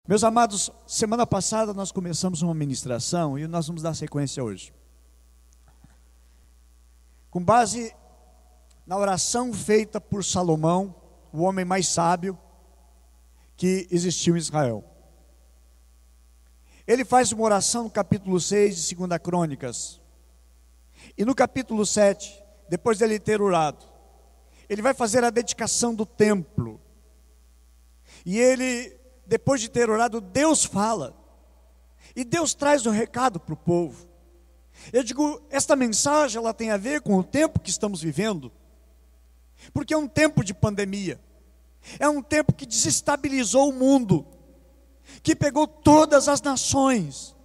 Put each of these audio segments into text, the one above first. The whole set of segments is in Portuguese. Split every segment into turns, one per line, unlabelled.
Meus amados, semana passada nós começamos uma ministração e nós vamos dar sequência hoje. Com base na oração feita por Salomão, o homem mais sábio que existiu em Israel. Ele faz uma oração no capítulo 6 de 2 Crônicas. E no capítulo 7, depois dele ter orado, ele vai fazer a dedicação do templo. E ele, depois de ter orado, Deus fala. E Deus traz o recado para o povo. Eu digo, esta mensagem ela tem a ver com o tempo que estamos vivendo. Porque é um tempo de pandemia. É um tempo que desestabilizou o mundo. Que pegou todas as nações.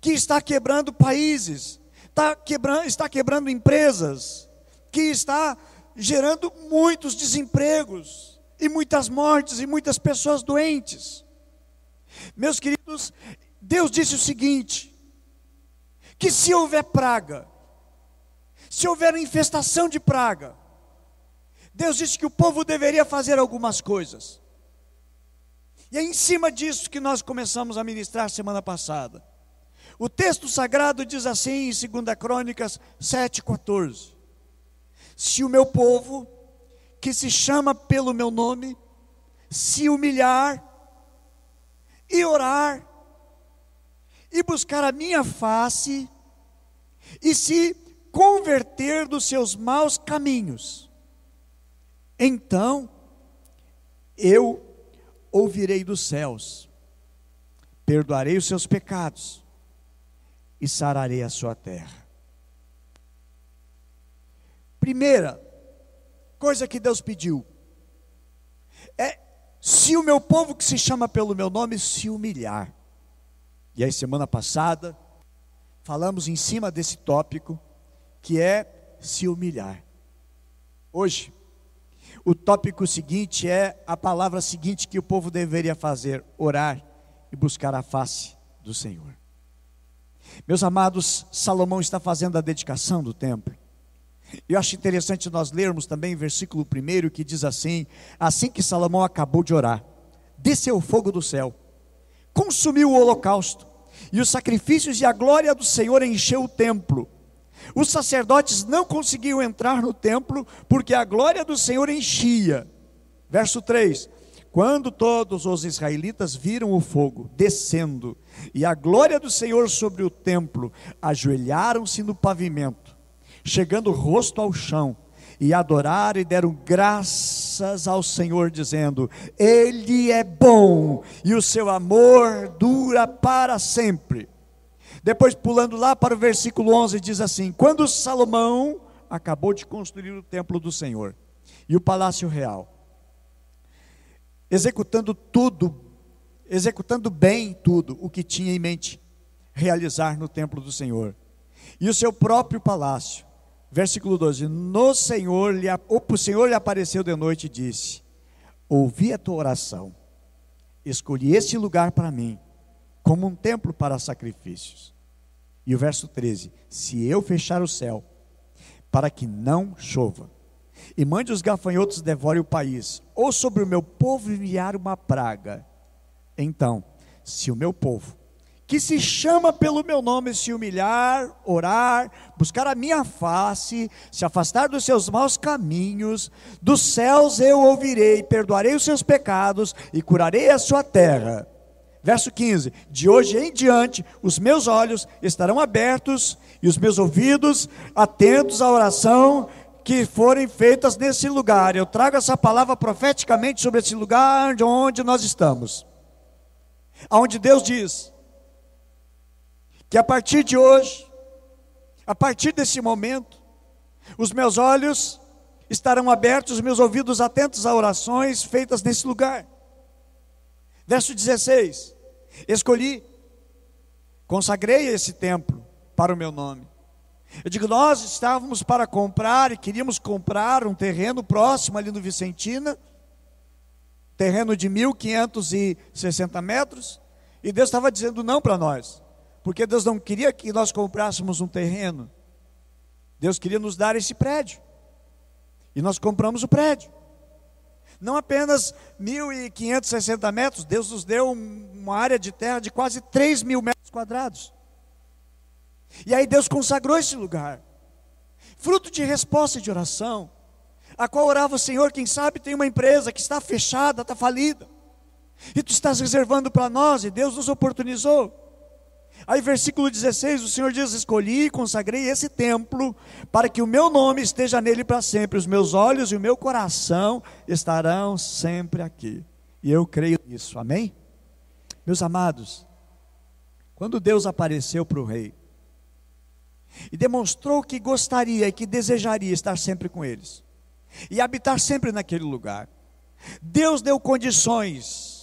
Que está quebrando países. Está quebrando empresas. Que está gerando muitos desempregos. E muitas mortes e muitas pessoas doentes. Meus queridos, Deus disse o seguinte: que se houver praga, se houver infestação de praga, Deus disse que o povo deveria fazer algumas coisas. E é em cima disso que nós começamos a ministrar semana passada. O texto sagrado diz assim em 2 Crônicas 7,14: se o meu povo, que se chama pelo meu nome, se humilhar e orar e buscar a minha face e se converter dos seus maus caminhos, então eu ouvirei dos céus, perdoarei os seus pecados e sararei a sua terra. Primeira coisa que Deus pediu é: se o meu povo que se chama pelo meu nome se humilhar. E aí semana passada falamos em cima desse tópico, que é se humilhar. Hoje o tópico seguinte é a palavra seguinte que o povo deveria fazer: orar e buscar a face do Senhor. Meus amados, Salomão está fazendo a dedicação do templo. Eu acho interessante nós lermos também o versículo 1 que diz assim: assim que Salomão acabou de orar, desceu o fogo do céu, consumiu o holocausto e os sacrifícios, e a glória do Senhor encheu o templo. Os sacerdotes não conseguiam entrar no templo, porque a glória do Senhor enchia. Verso 3: quando todos os israelitas viram o fogo descendo e a glória do Senhor sobre o templo, ajoelharam-se no pavimento, chegando o rosto ao chão, e adoraram e deram graças ao Senhor, dizendo: Ele é bom, e o seu amor dura para sempre. Depois, pulando lá para o versículo 11, diz assim: quando Salomão acabou de construir o templo do Senhor e o palácio real, executando bem tudo o que tinha em mente realizar no templo do Senhor, e o seu próprio palácio. Versículo 12: o Senhor lhe apareceu de noite e disse: ouvi a tua oração, escolhi este lugar para mim, como um templo para sacrifícios. E o verso 13: se eu fechar o céu, para que não chova, e mande os gafanhotos devorem o país, ou sobre o meu povo enviar uma praga, então, se o meu povo, que se chama pelo meu nome, se humilhar, orar, buscar a minha face, se afastar dos seus maus caminhos, dos céus eu ouvirei, perdoarei os seus pecados e curarei a sua terra. Verso 15: de hoje em diante os meus olhos estarão abertos e os meus ouvidos atentos à oração que forem feitas nesse lugar. Eu trago essa palavra profeticamente sobre esse lugar onde nós estamos, aonde Deus diz que a partir de hoje, a partir desse momento, os meus olhos estarão abertos, os meus ouvidos atentos a orações feitas nesse lugar. Verso 16: escolhi, consagrei esse templo para o meu nome. Eu digo, nós estávamos para comprar e queríamos comprar um terreno próximo ali no Vicentina, terreno de 1.560 metros, e Deus estava dizendo não para nós, porque Deus não queria que nós comprássemos um terreno. Deus queria nos dar esse prédio, e nós compramos o prédio. Não apenas 1.560 metros, Deus nos deu uma área de terra de quase 3.000 metros quadrados. E aí Deus consagrou esse lugar, fruto de resposta de oração, a qual orava o Senhor. Quem sabe tem uma empresa que está fechada, está falida, e tu estás reservando para nós, e Deus nos oportunizou. Aí versículo 16, o Senhor diz: escolhi e consagrei esse templo, para que o meu nome esteja nele para sempre, os meus olhos e o meu coração estarão sempre aqui. E eu creio nisso, amém? Meus amados, quando Deus apareceu para o rei, e demonstrou que gostaria e que desejaria estar sempre com eles, e habitar sempre naquele lugar, Deus deu condições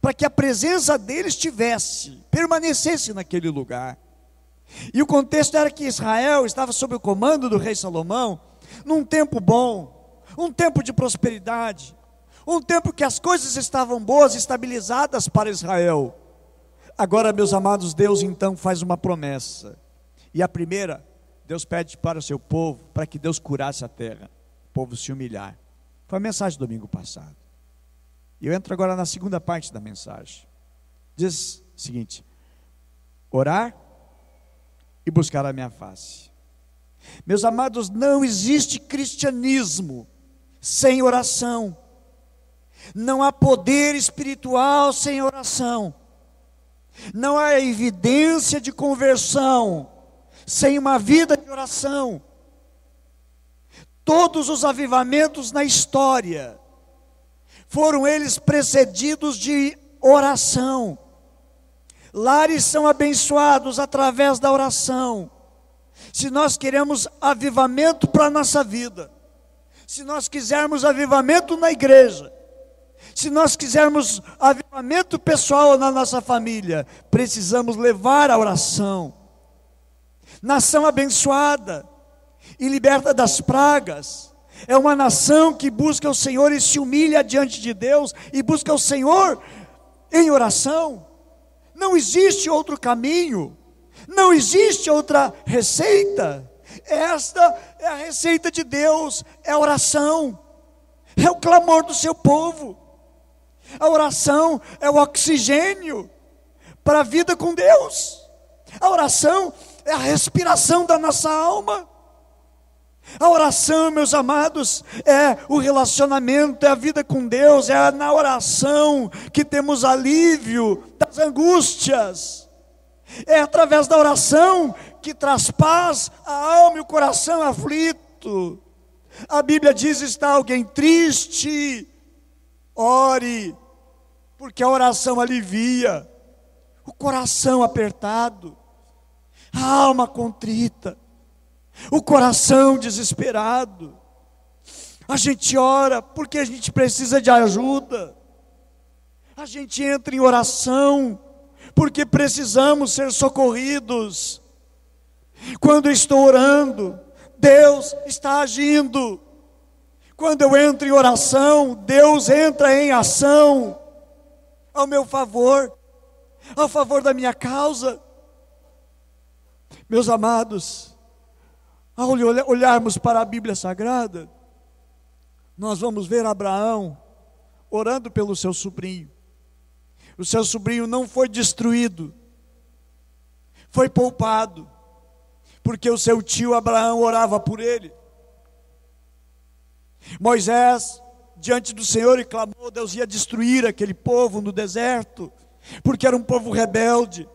para que a presença deles permanecesse naquele lugar. E o contexto era que Israel estava sob o comando do rei Salomão, num tempo bom, um tempo de prosperidade, um tempo que as coisas estavam boas, estabilizadas para Israel. Agora, meus amados, Deus então faz uma promessa, e a primeira, Deus pede para o seu povo, para que Deus curasse a terra, o povo se humilhar. Foi a mensagem do domingo passado. E eu entro agora na segunda parte da mensagem. Diz o seguinte: orar e buscar a minha face. Meus amados, não existe cristianismo sem oração. Não há poder espiritual sem oração. Não há evidência de conversão sem uma vida de oração. Todos os avivamentos na história foram eles precedidos de oração. Lares são abençoados através da oração. Se nós queremos avivamento para a nossa vida, se nós quisermos avivamento na igreja, se nós quisermos avivamento pessoal na nossa família, precisamos levar a oração. Nação abençoada e liberta das pragas é uma nação que busca o Senhor e se humilha diante de Deus e busca o Senhor em oração. Não existe outro caminho, não existe outra receita. Esta é a receita de Deus, é a oração, é o clamor do seu povo. A oração é o oxigênio para a vida com Deus. A oração é a respiração da nossa alma. A oração, meus amados, é o relacionamento, é a vida com Deus. É na oração que temos alívio das angústias. É através da oração que traz paz à alma e o coração aflito. A Bíblia diz: está alguém triste, ore, porque a oração alivia o coração apertado, a alma contrita, o coração desesperado. A gente ora porque a gente precisa de ajuda. A gente entra em oração porque precisamos ser socorridos. Quando eu estou orando, Deus está agindo. Quando eu entro em oração, Deus entra em ação ao meu favor, ao favor da minha causa. Meus amados, ao olharmos para a Bíblia Sagrada, nós vamos ver Abraão orando pelo seu sobrinho. O seu sobrinho não foi destruído, foi poupado, porque o seu tio Abraão orava por ele. Moisés, diante do Senhor, e clamou, Deus ia destruir aquele povo no deserto, porque era um povo rebelde,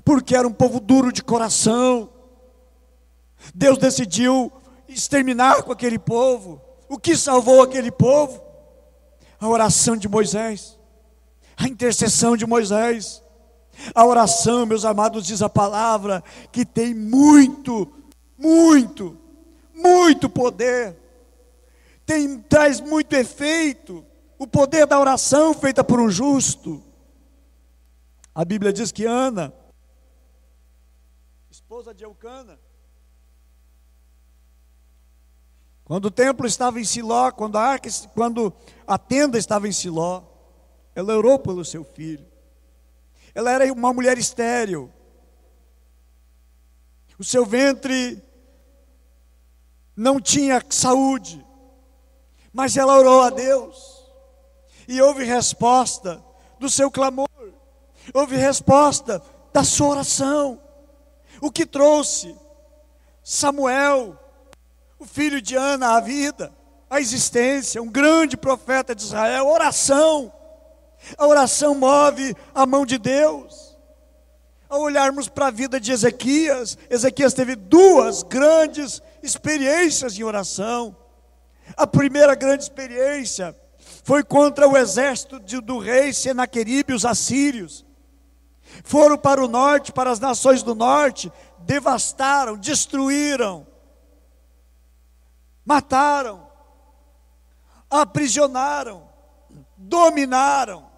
porque era um povo duro de coração. Deus decidiu exterminar com aquele povo. O que salvou aquele povo? A oração de Moisés, a intercessão de Moisés. A oração, meus amados, diz a palavra, que tem muito poder, traz muito efeito. O poder da oração feita por um justo. A Bíblia diz que Ana, esposa de Eucana, quando o templo estava em Siló, quando a tenda estava em Siló, ela orou pelo seu filho. Ela era uma mulher estéril. O seu ventre não tinha saúde, mas ela orou a Deus, e houve resposta do seu clamor. houve resposta da sua oração. O que trouxe Samuel, o filho de Ana, à vida, à existência, um grande profeta de Israel, oração. A oração move a mão de Deus. Ao olharmos para a vida de Ezequias, Ezequias teve duas grandes experiências em oração. A primeira grande experiência foi contra o exército do rei Senaqueribe, os assírios. Foram para o norte, para as nações do norte, devastaram, destruíram, mataram, aprisionaram, dominaram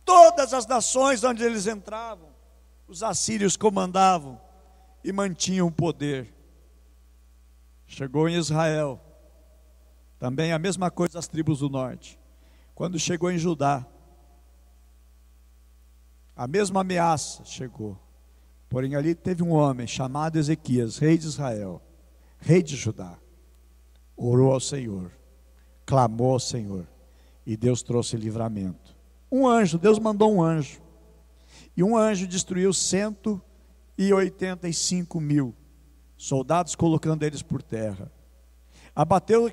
todas as nações onde eles entravam. Os assírios comandavam e mantinham o poder. Chegou em Israel, também a mesma coisa as tribos do norte. Quando chegou em Judá, a mesma ameaça chegou. Porém ali teve um homem chamado Ezequias, rei de Israel, rei de Judá. Orou ao Senhor, clamou ao Senhor, e Deus trouxe livramento. Um anjo, Deus mandou um anjo, e um anjo destruiu 185 mil soldados, colocando eles por terra. Abateu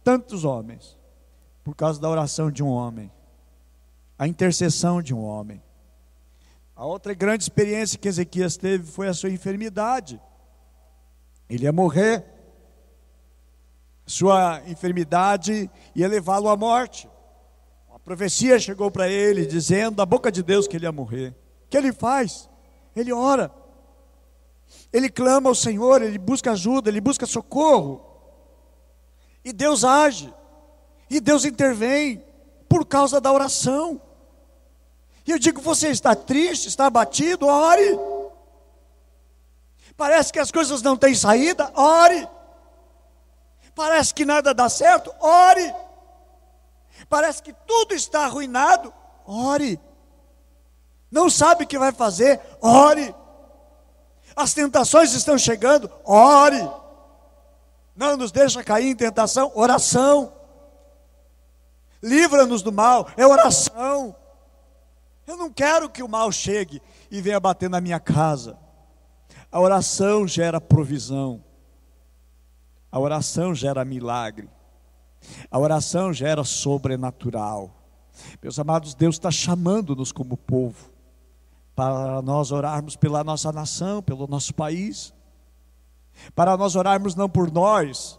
tantos homens, por causa da oração de um homem, a intercessão de um homem. A outra grande experiência que Ezequias teve foi a sua enfermidade. Ele ia morrer, sua enfermidade ia levá-lo à morte. Uma profecia chegou para ele, dizendo da boca de Deus que ele ia morrer. O que ele faz? Ele ora, ele clama ao Senhor, ele busca ajuda, ele busca socorro, e Deus age, e Deus intervém, por causa da oração. E eu digo, você está triste, está abatido? Ore. Parece que as coisas não têm saída? Ore. Parece que nada dá certo? Ore. Parece que tudo está arruinado? Ore. Não sabe o que vai fazer? Ore. As tentações estão chegando? Ore. Não nos deixa cair em tentação? Oração. Livra-nos do mal, é oração. Eu não quero que o mal chegue e venha bater na minha casa. A oração gera provisão. A oração gera milagre. A oração gera sobrenatural. Meus amados, Deus está chamando-nos como povo para nós orarmos pela nossa nação, pelo nosso país. Para nós orarmos não por nós,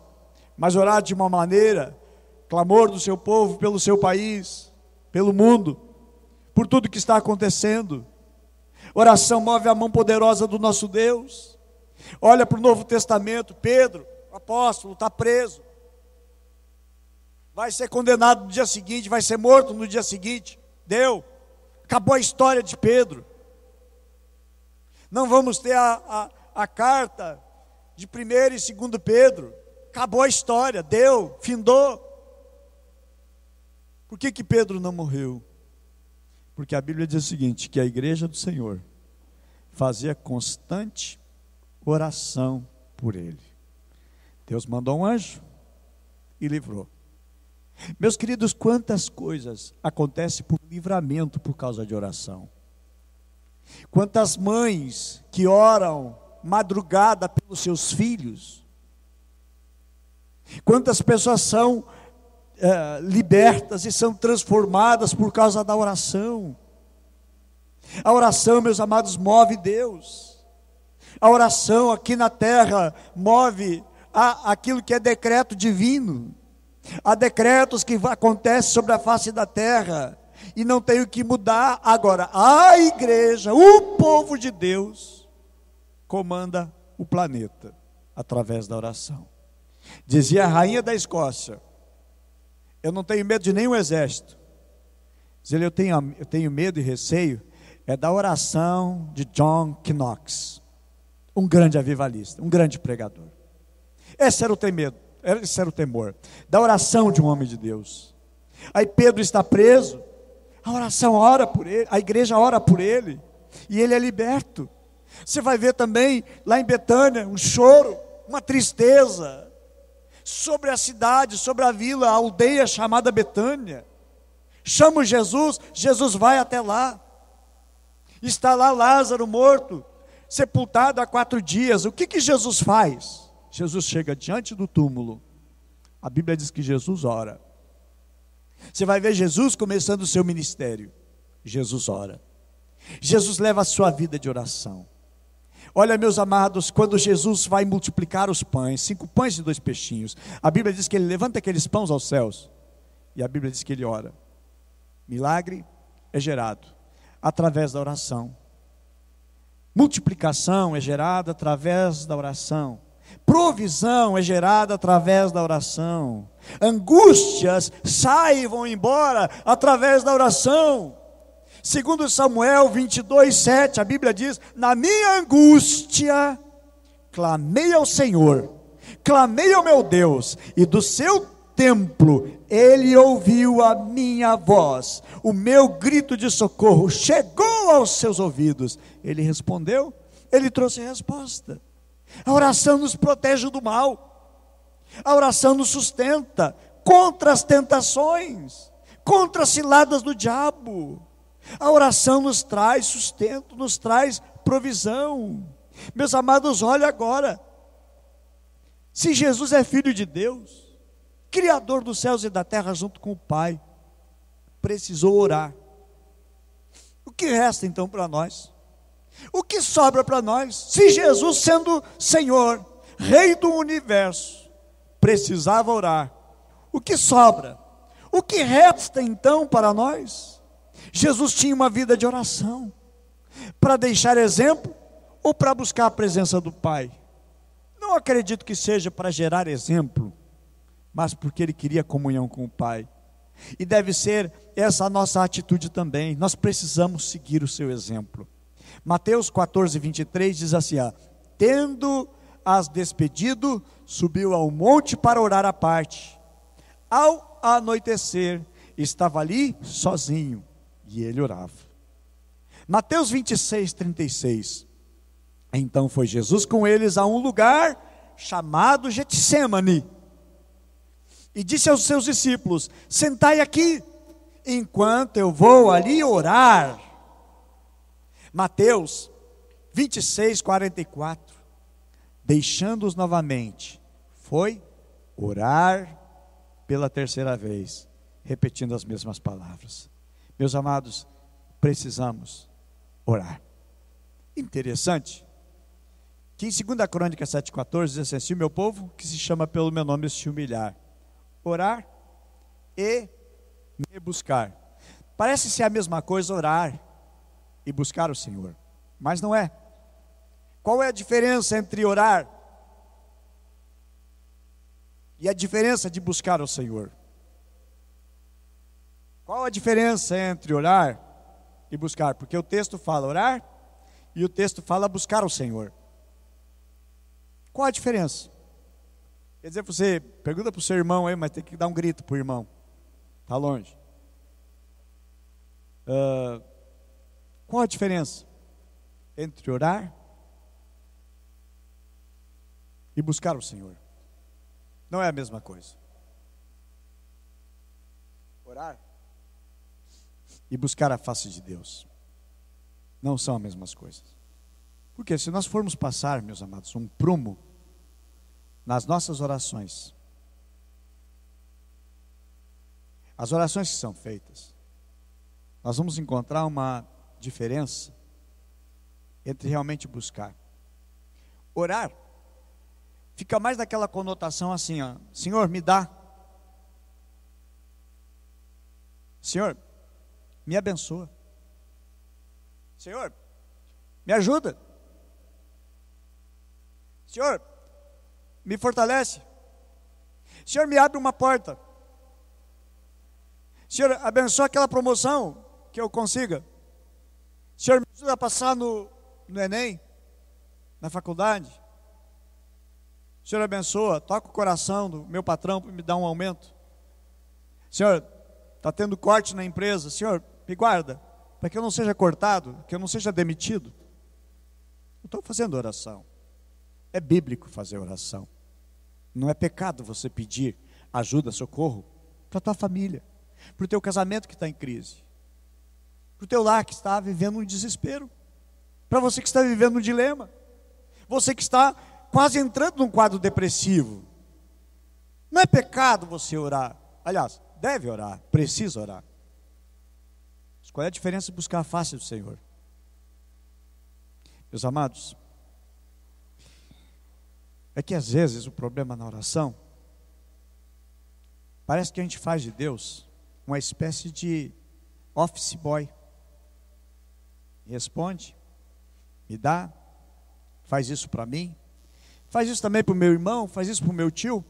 mas orar de uma maneira, clamor do seu povo pelo seu país, pelo mundo, por tudo que está acontecendo. Oração move a mão poderosa do nosso Deus. Olha para o Novo Testamento, Pedro, o apóstolo, está preso, vai ser condenado no dia seguinte, vai ser morto no dia seguinte. Acabou a história de Pedro. Não vamos ter a carta de 1º e 2º Pedro. Acabou a história, findou. Por que Pedro não morreu? Porque a Bíblia diz o seguinte, que a igreja do Senhor fazia constante oração por ele. Deus mandou um anjo e livrou. Meus queridos, quantas coisas acontecem por livramento por causa de oração. Quantas mães que oram madrugada pelos seus filhos. Quantas pessoas são libertas e são transformadas por causa da oração. A oração, meus amados, move Deus. A oração aqui na terra move aquilo que é decreto divino. Há decretos que acontecem sobre a face da terra e não tem o que mudar. Agora, a igreja, o povo de Deus, comanda o planeta através da oração. Dizia a rainha da Escócia: eu não tenho medo de nenhum exército. Diz ele, eu tenho medo e receio da oração de John Knox, um grande avivalista, um grande pregador. Esse era o temor da oração de um homem de Deus. Aí Pedro está preso, a oração ora por ele, a igreja ora por ele, e ele é liberto. Você vai ver também lá em Betânia um choro, uma tristeza sobre a cidade, sobre a vila, a aldeia chamada Betânia. Chama Jesus, Jesus vai até lá. Está lá Lázaro morto, sepultado há 4 dias. O que Jesus faz? Jesus chega diante do túmulo. A Bíblia diz que Jesus ora. Você vai ver Jesus começando o seu ministério. Jesus ora. Jesus leva a sua vida de oração. Olha, meus amados, quando Jesus vai multiplicar os pães, 5 pães e 2 peixinhos, a Bíblia diz que ele levanta aqueles pães aos céus, e a Bíblia diz que ele ora. Milagre é gerado através da oração. Multiplicação é gerada através da oração. Provisão é gerada através da oração. Angústias saem e vão embora através da oração. Segundo Samuel 22:7, a Bíblia diz: na minha angústia, clamei ao Senhor, clamei ao meu Deus, e do seu templo, Ele ouviu a minha voz, o meu grito de socorro chegou aos seus ouvidos. Ele respondeu, Ele trouxe resposta. A oração nos protege do mal, a oração nos sustenta contra as tentações, contra as ciladas do diabo. A oração nos traz sustento, nos traz provisão. Meus amados, olha agora, se Jesus é Filho de Deus, Criador dos céus e da terra junto com o Pai, precisou orar. O que resta então para nós? O que sobra para nós? Se Jesus, sendo Senhor, Rei do universo, precisava orar, o que sobra? O que resta então para nós? Jesus tinha uma vida de oração, para deixar exemplo ou para buscar a presença do Pai? Não acredito que seja para gerar exemplo, mas porque ele queria comunhão com o Pai. E deve ser essa a nossa atitude também. Nós precisamos seguir o seu exemplo. Mateus 14:23 diz assim: tendo-as despedido, subiu ao monte para orar à parte. Ao anoitecer, estava ali sozinho, e ele orava. Mateus 26:36. Então foi Jesus com eles a um lugar chamado Getsêmani, e disse aos seus discípulos: sentai aqui, enquanto eu vou ali orar. Mateus 26:44. Deixando-os novamente, foi orar pela 3ª vez, repetindo as mesmas palavras. Meus amados, precisamos orar. Interessante que em 2 Crônicas 7,14 diz assim: se o meu povo, que se chama pelo meu nome, se humilhar, orar e me buscar. Parece ser a mesma coisa, orar e buscar o Senhor, mas não é. Qual é a diferença entre orar e a diferença de buscar o Senhor? Qual a diferença entre orar e buscar? Porque o texto fala orar e o texto fala buscar o Senhor. Qual a diferença? Quer dizer, você pergunta para o seu irmão aí, mas tem que dar um grito para o irmão, está longe. Qual a diferença entre orar e buscar o Senhor? Não é a mesma coisa. Orar e buscar a face de Deus não são as mesmas coisas. Porque se nós formos passar, meus amados, um prumo nas nossas orações, as orações que são feitas, nós vamos encontrar uma diferença entre realmente buscar. Orar fica mais naquela conotação assim, ó: Senhor, me dá. Senhor, me abençoa. Senhor, me ajuda. Senhor, me fortalece. Senhor, me abre uma porta. Senhor, abençoa aquela promoção que eu consiga. Senhor, me ajuda a passar no Enem, na faculdade. Senhor, abençoa, toca o coração do meu patrão para me dar um aumento. Senhor, está tendo corte na empresa. Senhor, me guarda, para que eu não seja cortado, que eu não seja demitido. Eu estou fazendo oração. É bíblico fazer oração. Não é pecado você pedir ajuda, socorro para a tua família, para o teu casamento que está em crise, para o teu lar que está vivendo um desespero, para você que está vivendo um dilema, você que está quase entrando num quadro depressivo. Não é pecado você orar, aliás, deve orar, precisa orar. Mas qual é a diferença de buscar a face do Senhor? Meus amados, é que às vezes o problema na oração, parece que a gente faz de Deus uma espécie de office boy. Responde, me dá, faz isso para mim, faz isso também para o meu irmão, faz isso para o meu tio,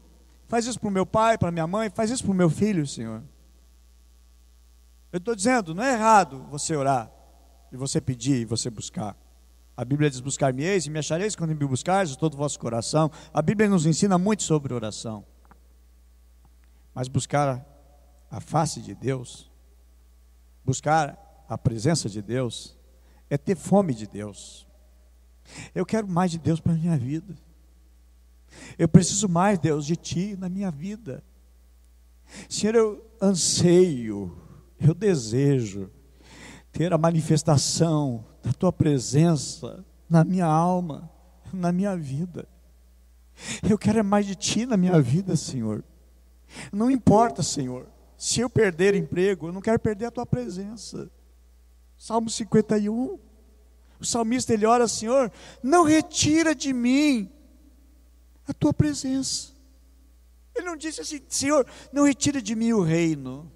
faz isso para o meu pai, para a minha mãe, faz isso para o meu filho, Senhor. Eu estou dizendo, não é errado você orar, e você pedir, e você buscar. A Bíblia diz, buscar-me-eis e me achareis quando me buscares de todo o vosso coração. A Bíblia nos ensina muito sobre oração. Mas buscar a face de Deus, buscar a presença de Deus, é ter fome de Deus. Eu quero mais de Deus para a minha vida. Eu preciso mais, Deus, de Ti na minha vida. Senhor, eu anseio, eu desejo ter a manifestação da Tua presença na minha alma, na minha vida. Eu quero mais de Ti na minha vida, Senhor. Não importa, Senhor, se eu perder emprego, eu não quero perder a Tua presença. Salmo 51, o salmista ele ora, Senhor, não retira de mim a Tua presença. Ele não disse assim, Senhor, não retira de mim o reino.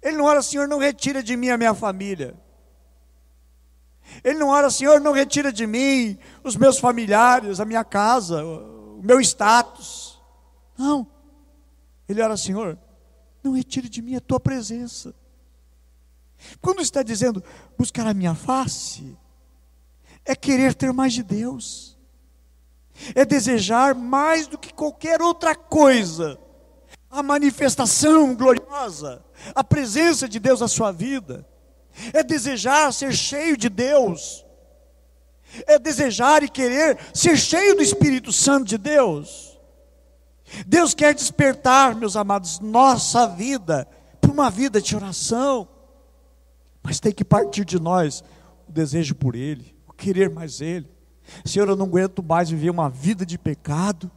Ele não ora, Senhor, não retira de mim a minha família. Ele não ora, Senhor, não retira de mim os meus familiares, a minha casa, o meu status. Não. Ele ora, Senhor, não retire de mim a Tua presença. Quando está dizendo buscar a minha face, é querer ter mais de Deus. É desejar mais do que qualquer outra coisa a manifestação gloriosa, a presença de Deus na sua vida. É desejar ser cheio de Deus. É desejar e querer ser cheio do Espírito Santo de Deus. Deus quer despertar, meus amados, nossa vida para uma vida de oração. Mas tem que partir de nós o desejo por Ele, o querer mais Ele. Senhor, eu não aguento mais viver uma vida de pecado,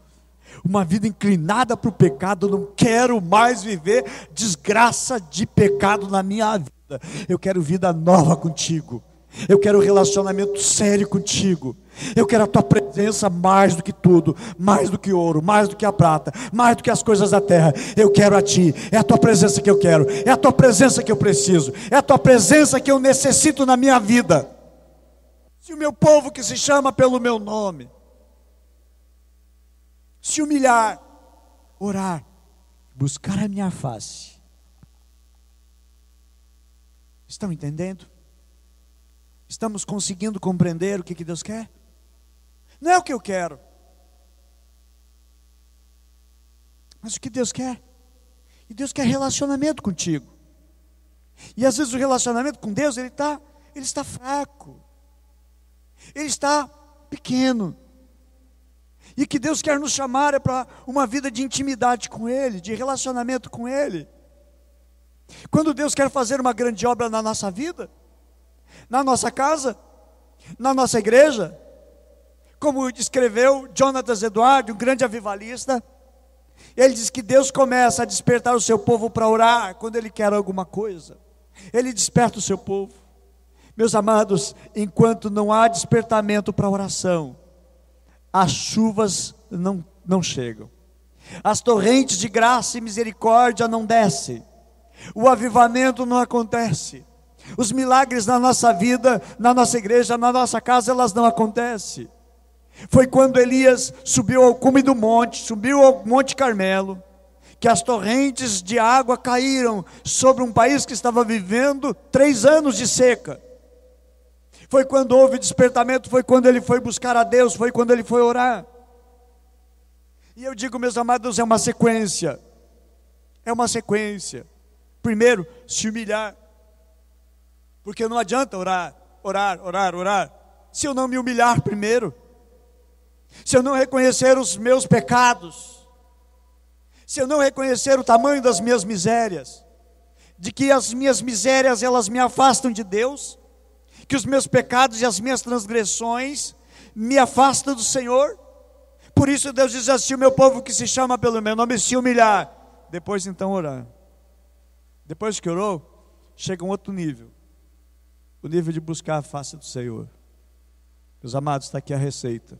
uma vida inclinada para o pecado. Eu não quero mais viver desgraça de pecado na minha vida. Eu quero vida nova contigo. Eu quero relacionamento sério contigo. Eu quero a Tua presença mais do que tudo, mais do que ouro, mais do que a prata, mais do que as coisas da terra. Eu quero a Ti, é a Tua presença que eu quero, é a Tua presença que eu preciso, é a Tua presença que eu necessito na minha vida. Se o meu povo que se chama pelo meu nome se humilhar, orar, buscar a minha face. Estão entendendo? Estamos conseguindo compreender o que Deus quer? Não é o que eu quero, mas o que Deus quer. E Deus quer relacionamento contigo. E às vezes o relacionamento com Deus, ele está fraco, ele está pequeno. E que Deus quer nos chamar é para uma vida de intimidade com Ele, de relacionamento com Ele. Quando Deus quer fazer uma grande obra na nossa vida, na nossa casa, na nossa igreja, como escreveu Jonathan Edwards, um grande avivalista, ele diz que Deus começa a despertar o seu povo para orar quando Ele quer alguma coisa. Ele desperta o seu povo. Meus amados, enquanto não há despertamento para a oração, as chuvas não chegam, as torrentes de graça e misericórdia não descem, o avivamento não acontece, os milagres na nossa vida, na nossa igreja, na nossa casa, elas não acontecem. Foi quando Elias subiu ao cume do monte, subiu ao Monte Carmelo, que as torrentes de água caíram sobre um país que estava vivendo 3 anos de seca. Foi quando houve despertamento, foi quando ele foi buscar a Deus, foi quando ele foi orar. E eu digo, meus amados, é uma sequência. É uma sequência. Primeiro, se humilhar. Porque não adianta orar, se eu não me humilhar primeiro. Se eu não reconhecer os meus pecados. Se eu não reconhecer o tamanho das minhas misérias. de que as minhas misérias, elas me afastam de Deus, que os meus pecados e as minhas transgressões me afastam do Senhor. Por isso Deus diz assim: o meu povo que se chama pelo meu nome se humilhar, depois então orar. Depois que orou, chega um outro nível, o nível de buscar a face do Senhor. Meus amados, está aqui a receita.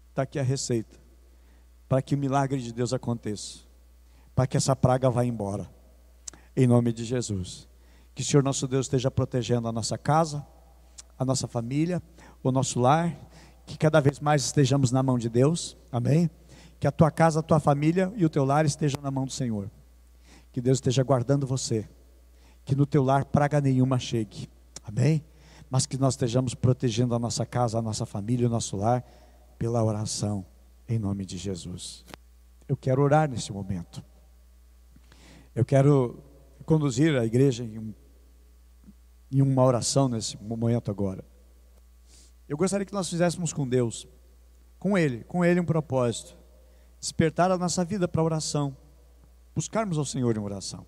Está aqui a receita para que o milagre de Deus aconteça, para que essa praga vá embora, em nome de Jesus. Que o Senhor nosso Deus esteja protegendo a nossa casa, a nossa família, o nosso lar, que cada vez mais estejamos na mão de Deus, amém? Que a tua casa, a tua família e o teu lar estejam na mão do Senhor. Que Deus esteja guardando você, que no teu lar praga nenhuma chegue, amém? Mas que nós estejamos protegendo a nossa casa, a nossa família, o nosso lar, pela oração, em nome de Jesus. Eu quero orar nesse momento. Eu quero conduzir a igreja em uma oração nesse momento agora. Eu gostaria que nós fizéssemos com Deus, com Ele um propósito, despertar a nossa vida para a oração, buscarmos ao Senhor em oração,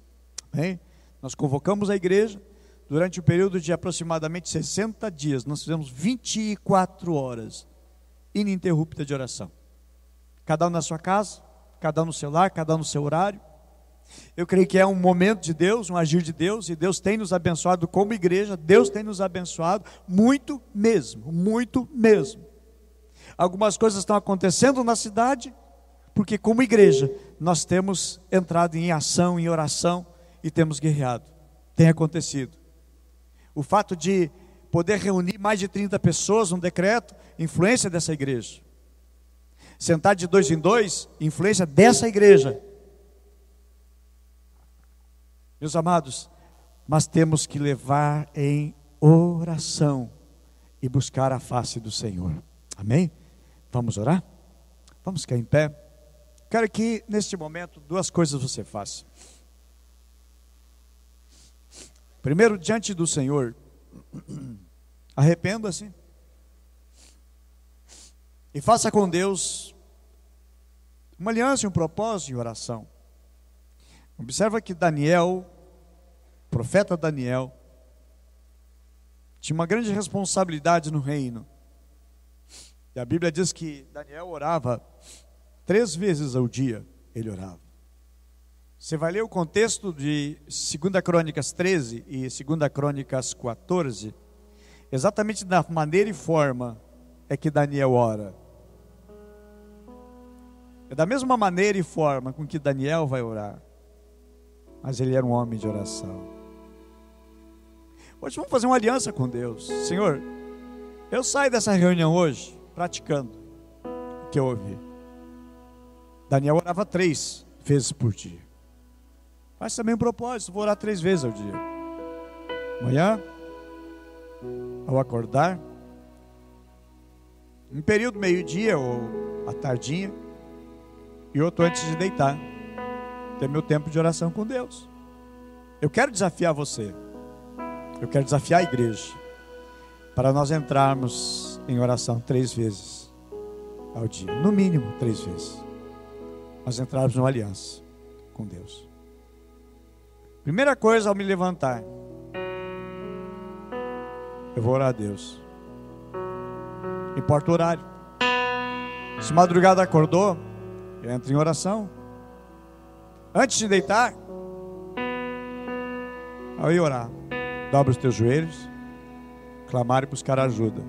amém? Nós convocamos a igreja, durante o período de aproximadamente 60 dias, nós fizemos 24 horas, ininterrupta de oração, cada um na sua casa, cada um no seu lar, cada um no seu horário. Eu creio que é um momento de Deus, um agir de Deus, e Deus tem nos abençoado como igreja, Deus tem nos abençoado muito mesmo, muito mesmo. Algumas coisas estão acontecendo na cidade, porque como igreja, nós temos entrado em ação, em oração, e temos guerreado, tem acontecido. O fato de poder reunir mais de 30 pessoas, um decreto, influência dessa igreja. Sentar de 2 em 2, influência dessa igreja. Meus amados, mas temos que levar em oração e buscar a face do Senhor, amém? Vamos orar? Vamos ficar em pé. Quero que neste momento 2 coisas você faça. Primeiro, diante do Senhor, arrependa-se e faça com Deus uma aliança e um propósito em oração. Observa que Daniel, o profeta Daniel, tinha uma grande responsabilidade no reino. E a Bíblia diz que Daniel orava 3 vezes ao dia, ele orava. Você vai ler o contexto de 2 Crônicas 13 e 2 Crônicas 14, exatamente da maneira e forma é que Daniel ora. É da mesma maneira e forma com que Daniel vai orar. Mas ele era um homem de oração. Hoje vamos fazer uma aliança com Deus. Senhor, eu saio dessa reunião hoje praticando o que eu ouvi. Daniel orava 3 vezes por dia. Faz também um propósito, vou orar 3 vezes ao dia. Amanhã, ao acordar, um período meio-dia ou à tardinha, e outro antes de deitar. Ter meu tempo de oração com Deus. Eu quero desafiar você, eu quero desafiar a igreja, para nós entrarmos em oração 3 vezes ao dia, no mínimo 3 vezes. Nós entrarmos numa aliança com Deus. Primeira coisa, ao me levantar, eu vou orar a Deus. Não importa o horário. Se madrugada acordou, eu entro em oração. Antes de deitar, ao ir orar, dobra os teus joelhos, clamar e buscar ajuda.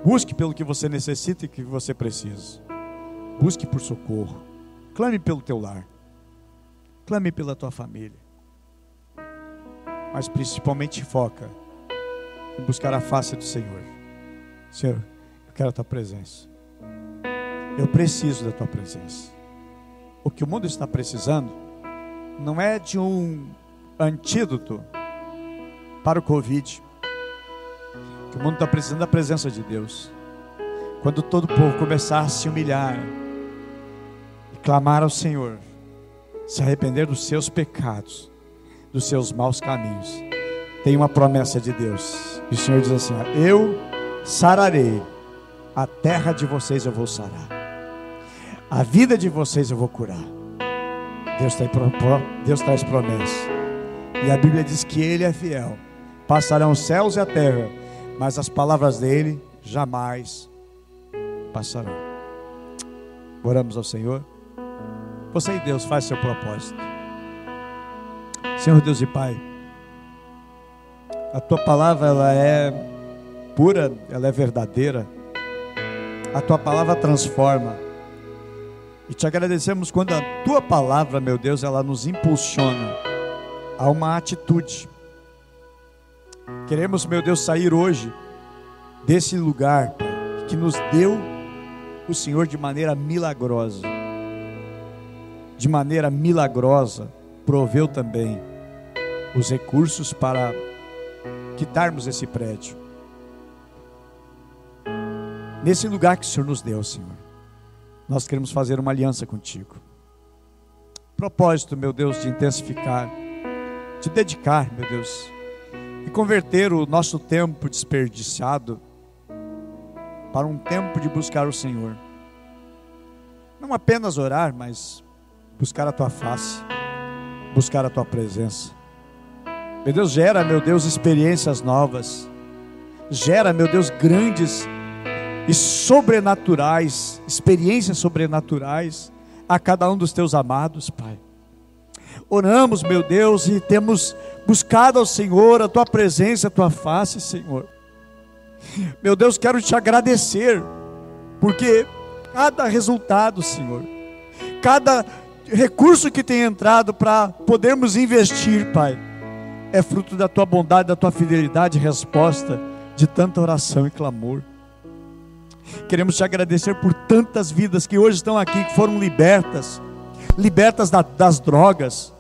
Busque pelo que você necessita e que você precisa. Busque por socorro. Clame pelo teu lar. Clame pela tua família. Mas principalmente foca em buscar a face do Senhor. Senhor, eu quero a tua presença. Eu preciso da tua presença. O que o mundo está precisando não é de um antídoto para o Covid. O que o mundo está precisando é da presença de Deus. Quando todo o povo começar a se humilhar e clamar ao Senhor, se arrepender dos seus pecados, dos seus maus caminhos, tem uma promessa de Deus. E o Senhor diz assim: eu sararei, a terra de vocês eu vou sarar, a vida de vocês eu vou curar. Deus traz promessa. E a Bíblia diz que Ele é fiel. Passarão os céus e a terra, mas as palavras dele jamais passarão. Oramos ao Senhor. Você e Deus, faz seu propósito. Senhor Deus e Pai, a Tua palavra ela é pura, ela é verdadeira. A Tua palavra transforma. E te agradecemos quando a Tua palavra, meu Deus, ela nos impulsiona a uma atitude. Queremos, meu Deus, sair hoje desse lugar, Pai, que nos deu o Senhor de maneira milagrosa. De maneira milagrosa, proveu também os recursos para quitarmos esse prédio. Nesse lugar que o Senhor nos deu, Senhor, nós queremos fazer uma aliança contigo. Propósito, meu Deus, de intensificar, de dedicar, meu Deus, e converter o nosso tempo desperdiciado para um tempo de buscar o Senhor. Não apenas orar, mas buscar a Tua face, buscar a Tua presença. Meu Deus, gera, meu Deus, experiências novas. Gera, meu Deus, grandes e sobrenaturais, experiências sobrenaturais a cada um dos Teus amados, Pai. Oramos, meu Deus, e temos buscado ao Senhor a Tua presença, a Tua face, Senhor. Meu Deus, quero Te agradecer, porque cada resultado, Senhor, cada recurso que tem entrado para podermos investir, Pai, é fruto da Tua bondade, da Tua fidelidade, resposta de tanta oração e clamor. Queremos Te agradecer por tantas vidas que hoje estão aqui, que foram libertas das drogas,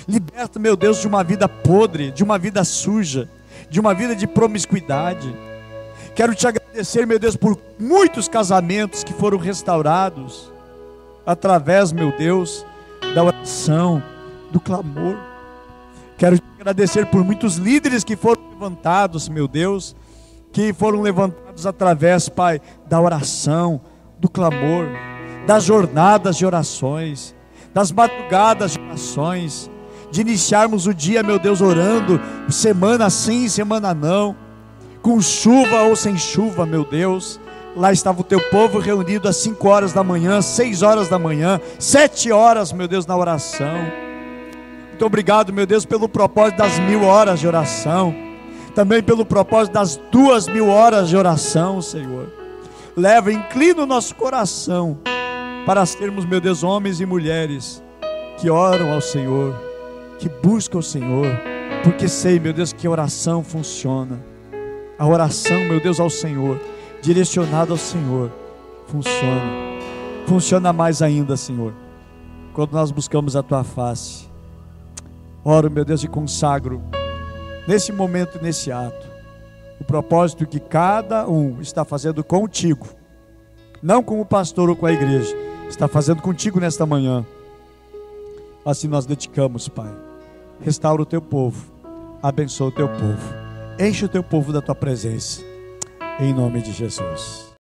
liberta, meu Deus, de uma vida podre, de uma vida suja, de uma vida de promiscuidade. Quero Te agradecer, meu Deus, por muitos casamentos que foram restaurados através, meu Deus, da oração, do clamor. Quero Te agradecer por muitos líderes que foram levantados, meu Deus, que foram levantados através, Pai, da oração, do clamor, das jornadas de orações, das madrugadas de orações, de iniciarmos o dia, meu Deus, orando, semana sim, semana não, com chuva ou sem chuva, meu Deus. Lá estava o Teu povo reunido às 5 horas da manhã, 6 horas da manhã, 7 horas, meu Deus, na oração. Muito obrigado, meu Deus, pelo propósito das 1000 horas de oração, também pelo propósito das 2000 horas de oração, Senhor. Leva, inclina o nosso coração para sermos, meu Deus, homens e mulheres que oram ao Senhor, que buscam o Senhor, porque sei, meu Deus, que a oração funciona. A oração, meu Deus, ao Senhor, direcionada ao Senhor, funciona mais ainda, Senhor, quando nós buscamos a Tua face. Oro, meu Deus, e consagro nesse momento, nesse ato, o propósito que cada um está fazendo contigo, não com o pastor ou com a igreja, está fazendo contigo nesta manhã. Assim nós dedicamos, Pai. Restaura o Teu povo, abençoa o Teu povo, enche o Teu povo da Tua presença, em nome de Jesus.